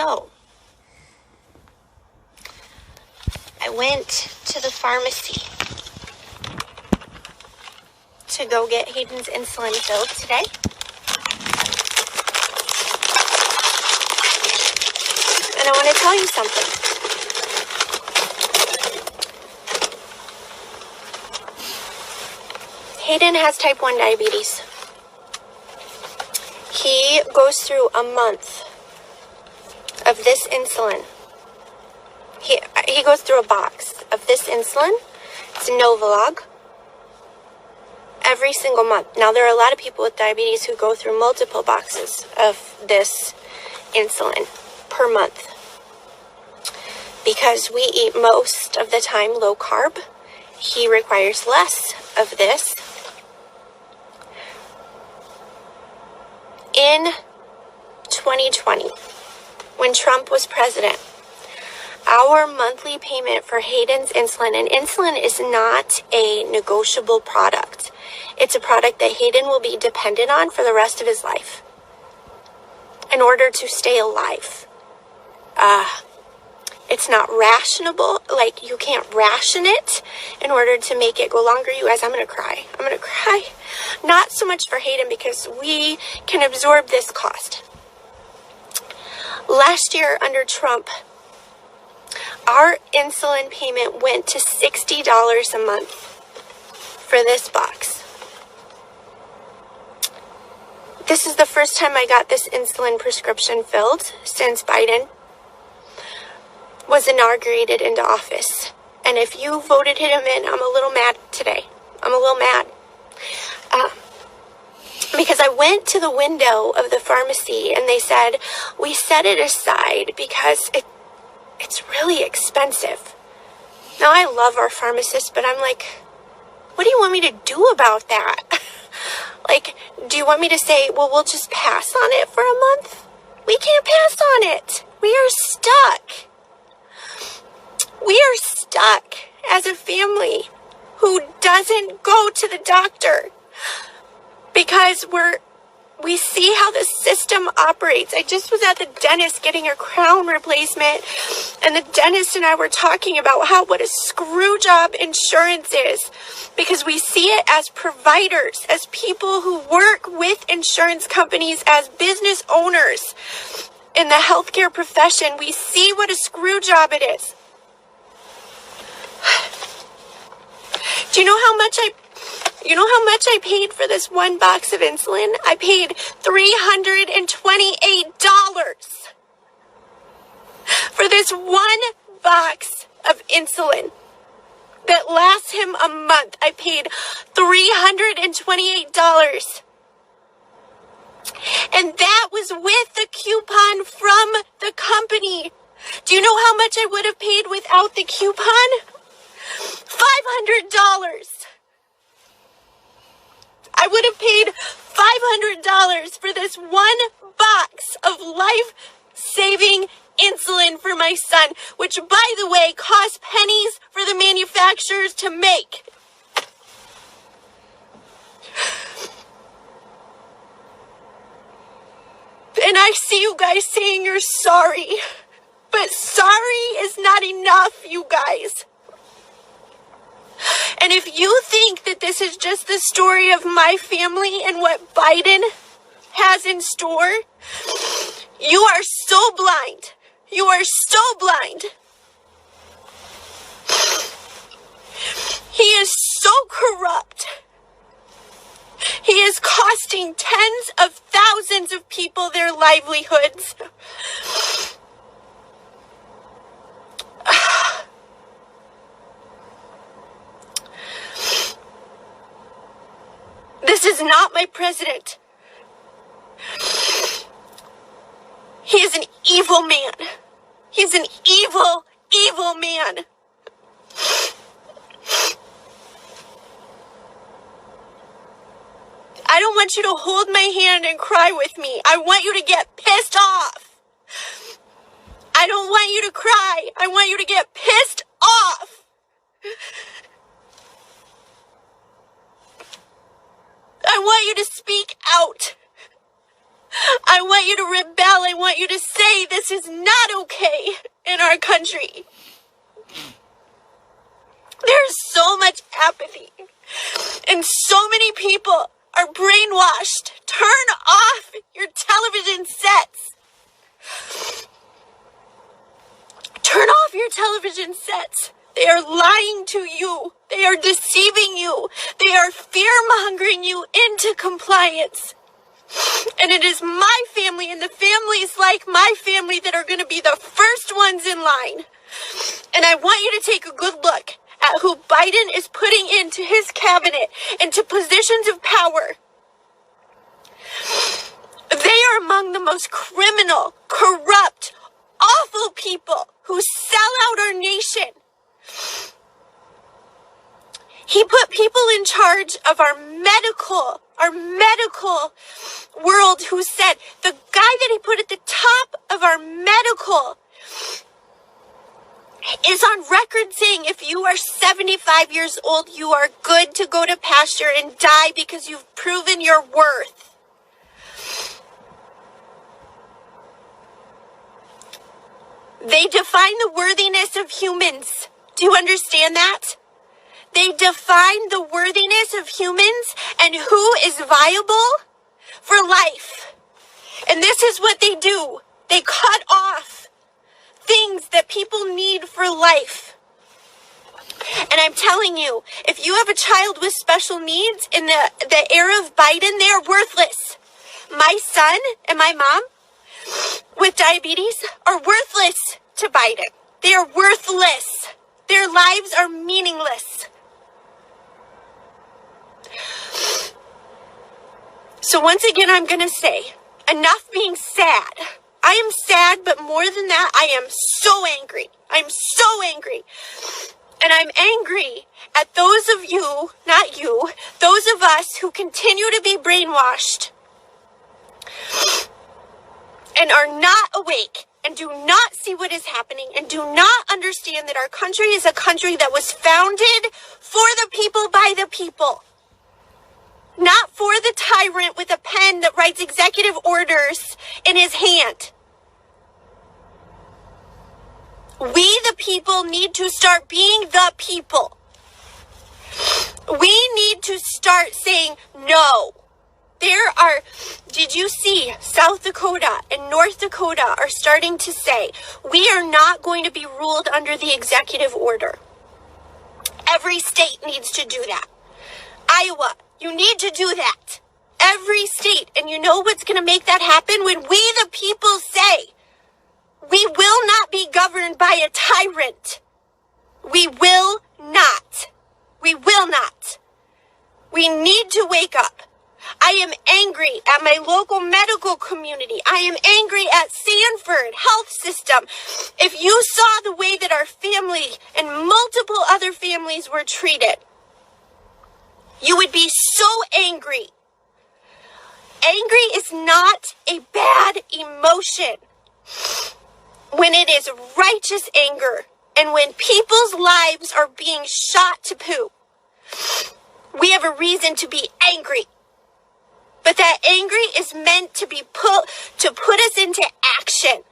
So, I went to the pharmacy to go get Hayden's insulin filled today. And I want to tell you something. Hayden has type 1 diabetes. He goes through a month of this insulin. He goes through a box of this insulin. It's Novolog. Every single month. Now, there are a lot of people with diabetes who go through multiple boxes of this insulin per month. Because we eat most of the time low carb, he requires less of this. In 2020, when Trump was president, our monthly payment for Hayden's insulin, and insulin is not a negotiable product. It's a product that Hayden will be dependent on for the rest of his life in order to stay alive. It's not rationable. Like, you can't ration it in order to make it go longer. You guys, I'm going to cry. I'm going to cry. Not so much for Hayden because we can absorb this cost. Last year under Trump, our insulin payment went to $60 a month for this box. This is the first time I got this insulin prescription filled since Biden was inaugurated into office. And if you voted him in, I'm a little mad today. I'm a little mad. Because I went to the window of the pharmacy and they said, we set it aside because it's really expensive. Now, I love our pharmacists, but I'm like, what do you want me to do about that? Like, do you want me to say, well, we'll just pass on it for a month? We can't pass on it. We are stuck. We are stuck as a family who doesn't go to the doctor because we see how the system operates. I just was at the dentist getting a crown replacement, and the dentist and I were talking about what a screw job insurance is, because we see it as providers, as people who work with insurance companies, as business owners in the healthcare profession. We see what a screw job it is. Do you know how much I paid for this one box of insulin? I paid $328 for this one box of insulin that lasts him a month. I paid $328. And that was with the coupon from the company. Do you know how much I would have paid without the coupon? $500. I would have paid $500 for this one box of life-saving insulin for my son, which, by the way, costs pennies for the manufacturers to make. And I see you guys saying you're sorry, but sorry is not enough, you guys. And if you think that this is just the story of my family and what Biden has in store, you are so blind. You are so blind. He is so corrupt. He is costing tens of thousands of people their livelihoods. This is not my president. He is an evil man. He's an evil, evil man. I don't want you to hold my hand and cry with me. I want you to get pissed off. I don't want you to cry. I want you to get pissed off. I want you to speak out. I want you to rebel. I want you to say this is not okay in our country. There's so much apathy, and so many people are brainwashed. Turn off your television sets. Turn off your television sets. They are lying to you. They are deceiving you. They are fear-mongering you into compliance. And it is my family and the families like my family that are going to be the first ones in line. And I want you to take a good look at who Biden is putting into his cabinet, into positions of power. They are among the most criminal, corrupt, awful people who sell out our nation. He put people in charge of our medical world who said, the guy that he put at the top of our medical is on record saying if you are 75 years old, you are good to go to pasture and die because you've proven your worth. They define the worthiness of humans. Do you understand that? They define the worthiness of humans and who is viable for life. And this is what they do. They cut off things that people need for life. And I'm telling you, if you have a child with special needs in the era of Biden, they are worthless. My son and my mom with diabetes are worthless to Biden. They are worthless. Their lives are meaningless. So once again, I'm going to say, enough being sad. I am sad, but more than that, I am so angry. I'm so angry. And I'm angry at those of you, not you, those of us who continue to be brainwashed and are not awake and do not see what is happening and do not understand that our country is a country that was founded for the people by the people. Not for the tyrant with a pen that writes executive orders in his hand. We, the people, need to start being the people. We need to start saying no. Did you see South Dakota and North Dakota are starting to say, we are not going to be ruled under the executive order. Every state needs to do that. Iowa, you need to do that. Every state. And you know what's going to make that happen? When we, the people, say, we will not be governed by a tyrant. We will not. We will not. We need to wake up. I am angry at my local medical community. I am angry at Sanford Health System. If you saw the way that our family and multiple other families were treated, you would be so angry. Angry is not a bad emotion when it is righteous anger and when people's lives are being shot to poo. We have a reason to be angry. But that angry is meant to be put us into action,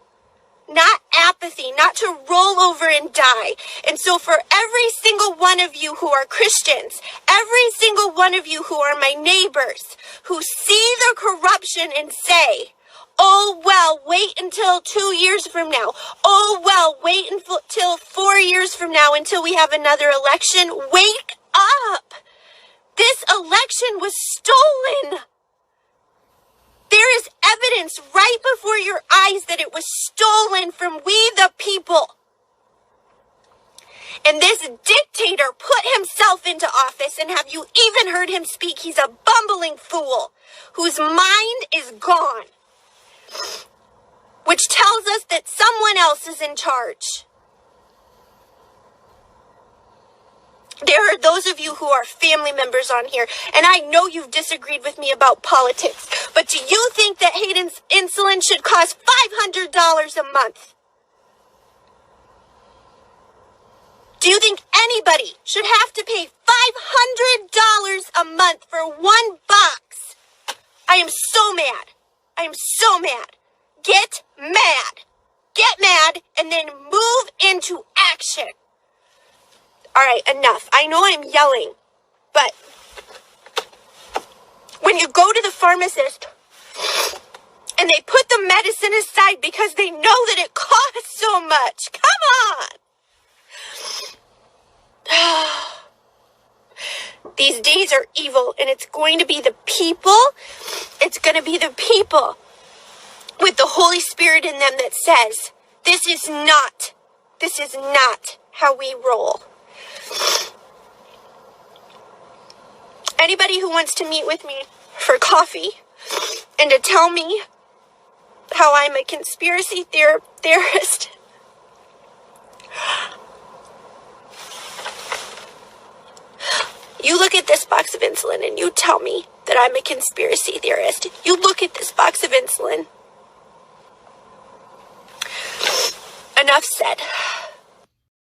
not apathy, not to roll over and die. And so for every single one of you who are Christians, every single one of you who are my neighbors, who see the corruption and say, oh, well, wait until 2 years from now. Oh, well, wait until 4 years from now until we have another election. Wake up. This election was stolen. There is evidence right before your eyes that it was stolen from we the people. And this dictator put himself into office, and have you even heard him speak? He's a bumbling fool whose mind is gone, which tells us that someone else is in charge. There are those of you who are family members on here, and I know you've disagreed with me about politics, but do you think that Hayden's insulin should cost $500 a month? Do you think anybody should have to pay $500 a month for one box? I am so mad. I'm so mad. Get mad. Get mad and then move into action. All right, enough. I know I'm yelling, but when you go to the pharmacist and they put the medicine aside because they know that it costs so much. Come on. These days are evil, and it's going to be the people. It's going to be the people with the Holy Spirit in them that says, this is not how we roll. Anybody who wants to meet with me for coffee and to tell me how I'm a conspiracy theorist, you look at this box of insulin and you tell me that I'm a conspiracy theorist. You look at this box of insulin. Enough said.